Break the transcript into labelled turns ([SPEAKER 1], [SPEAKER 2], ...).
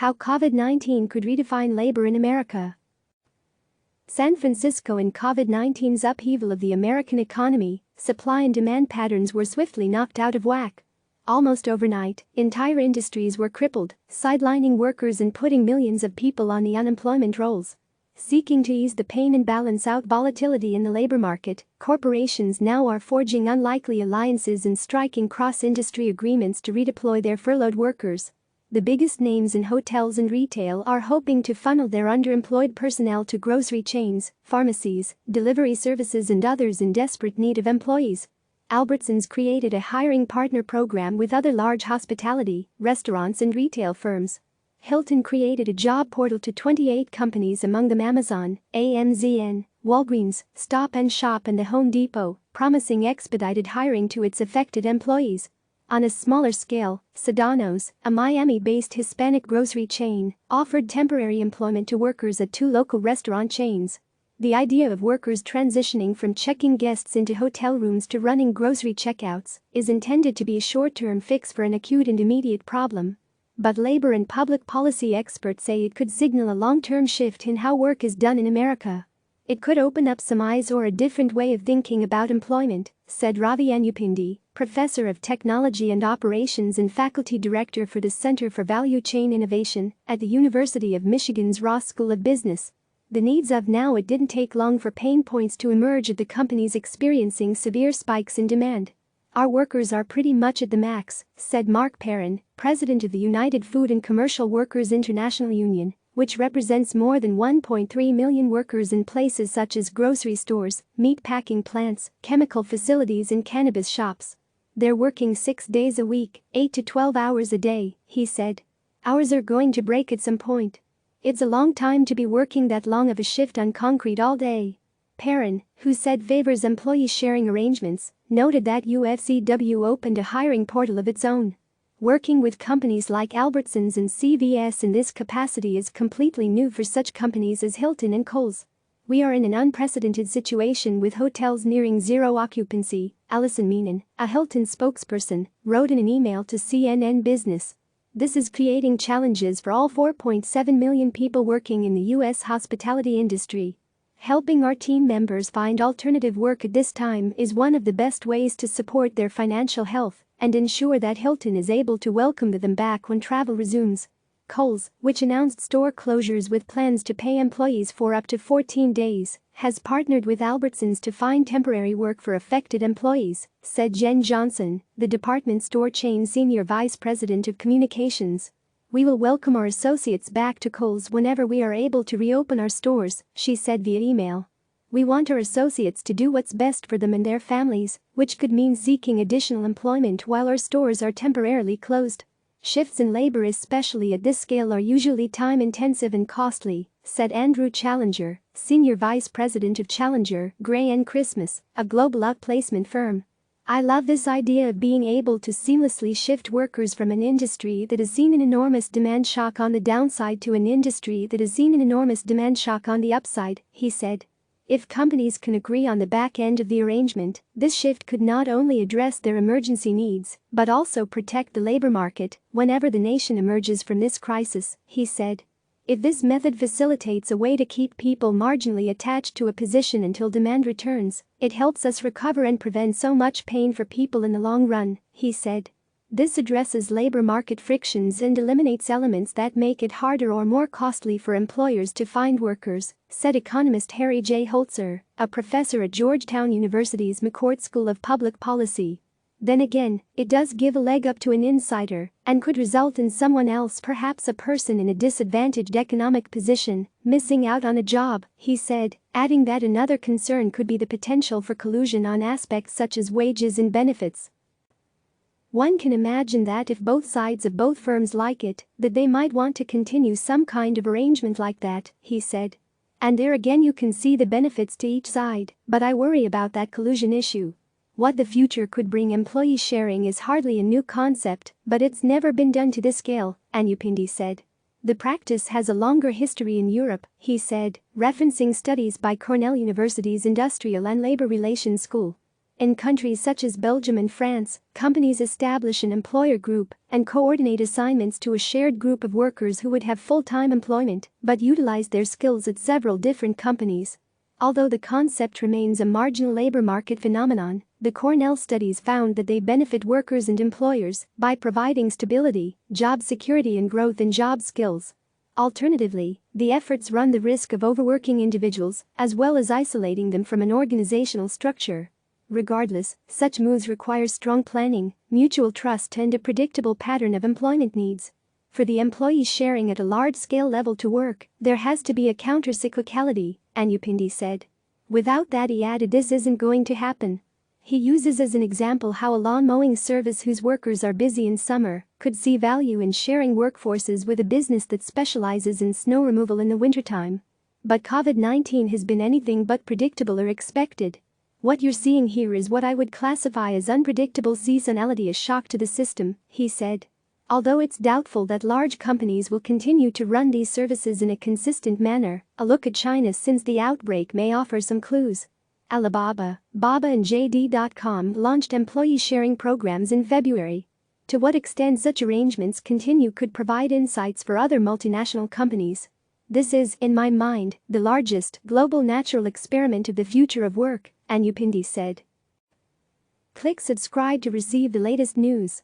[SPEAKER 1] How COVID-19 could redefine labor in America. San Francisco in COVID-19's upheaval of the American economy, supply and demand patterns were swiftly knocked out of whack. Almost overnight, entire industries were crippled, sidelining workers and putting millions of people on the unemployment rolls. Seeking to ease the pain and balance out volatility in the labor market, corporations now are forging unlikely alliances and striking cross-industry agreements to redeploy their furloughed workers. The biggest names in hotels and retail are hoping to funnel their underemployed personnel to grocery chains, pharmacies, delivery services and others in desperate need of employees. Albertsons created a hiring partner program with other large hospitality, restaurants and retail firms. Hilton created a job portal to 28 companies, among them Amazon, AMZN, Walgreens, Stop & Shop and the Home Depot, promising expedited hiring to its affected employees. On a smaller scale, Sedano's, a Miami-based Hispanic grocery chain, offered temporary employment to workers at 2 local restaurant chains. The idea of workers transitioning from checking guests into hotel rooms to running grocery checkouts is intended to be a short-term fix for an acute and immediate problem. But labor and public policy experts say it could signal a long-term shift in how work is done in America. It could open up some eyes or a different way of thinking about employment, said Ravi Anupindi, professor of technology and operations and faculty director for the Center for Value Chain Innovation at the University of Michigan's Ross School of Business. The needs of now. It didn't take long for pain points to emerge at the companies experiencing severe spikes in demand. Our workers are pretty much at the max, said Mark Perrin, president of the United Food and Commercial Workers International Union, which represents more than 1.3 million workers in places such as grocery stores, meat packing plants, chemical facilities and cannabis shops. They're working 6 days a week, 8 to 12 hours a day, he said. Hours are going to break at some point. It's a long time to be working that long of a shift on concrete all day. Perrin, who said favors employee sharing arrangements, noted that UFCW opened a hiring portal of its own. Working with companies like Albertsons and CVS in this capacity is completely new for such companies as Hilton and Kohl's. We are in an unprecedented situation with hotels nearing zero occupancy, Allison Meenan, a Hilton spokesperson, wrote in an email to CNN Business. This is creating challenges for all 4.7 million people working in the U.S. hospitality industry. Helping our team members find alternative work at this time is one of the best ways to support their financial health and ensure that Hilton is able to welcome them back when travel resumes. Kohl's, which announced store closures with plans to pay employees for up to 14 days, has partnered with Albertsons to find temporary work for affected employees, said Jen Johnson, the department store chain's senior vice president of communications. We will welcome our associates back to Kohl's whenever we are able to reopen our stores, she said via email. We want our associates to do what's best for them and their families, which could mean seeking additional employment while our stores are temporarily closed. Shifts in labor, especially at this scale, are usually time-intensive and costly, said Andrew Challenger, senior vice president of Challenger, Gray & Christmas, a global outplacement firm. I love this idea of being able to seamlessly shift workers from an industry that has seen an enormous demand shock on the downside to an industry that has seen an enormous demand shock on the upside, he said. If companies can agree on the back end of the arrangement, this shift could not only address their emergency needs, but also protect the labor market whenever the nation emerges from this crisis, he said. If this method facilitates a way to keep people marginally attached to a position until demand returns, it helps us recover and prevent so much pain for people in the long run, he said. This addresses labor market frictions and eliminates elements that make it harder or more costly for employers to find workers, said economist Harry J. Holzer, a professor at Georgetown University's McCourt School of Public Policy. Then again, it does give a leg up to an insider and could result in someone else, perhaps a person in a disadvantaged economic position, missing out on a job, he said, adding that another concern could be the potential for collusion on aspects such as wages and benefits. One can imagine that if both sides of both firms like it, that they might want to continue some kind of arrangement like that, he said. And there again you can see the benefits to each side, but I worry about that collusion issue. What the future could bring. Employee sharing is hardly a new concept, but it's never been done to this scale, Anupindi said. The practice has a longer history in Europe, he said, referencing studies by Cornell University's Industrial and Labor Relations School. In countries such as Belgium and France, companies establish an employer group and coordinate assignments to a shared group of workers who would have full-time employment but utilize their skills at several different companies. Although the concept remains a marginal labor market phenomenon, the Cornell studies found that they benefit workers and employers by providing stability, job security and growth in job skills. Alternatively, the efforts run the risk of overworking individuals as well as isolating them from an organizational structure. Regardless, such moves require strong planning, mutual trust and a predictable pattern of employment needs. For the employees sharing at a large-scale level to work, there has to be a counter-cyclicality, Anupindi said. Without that, he added, this isn't going to happen. He uses as an example how a lawn mowing service whose workers are busy in summer could see value in sharing workforces with a business that specializes in snow removal in the wintertime. But COVID-19 has been anything but predictable or expected. What you're seeing here is what I would classify as unpredictable seasonality, a shock to the system, he said. Although it's doubtful that large companies will continue to run these services in a consistent manner, a look at China since the outbreak may offer some clues. Alibaba, Baba and JD.com launched employee sharing programs in February. To what extent such arrangements continue could provide insights for other multinational companies. This is, in my mind, the largest global natural experiment of the future of work, Anupindi said. Click subscribe to receive the latest news.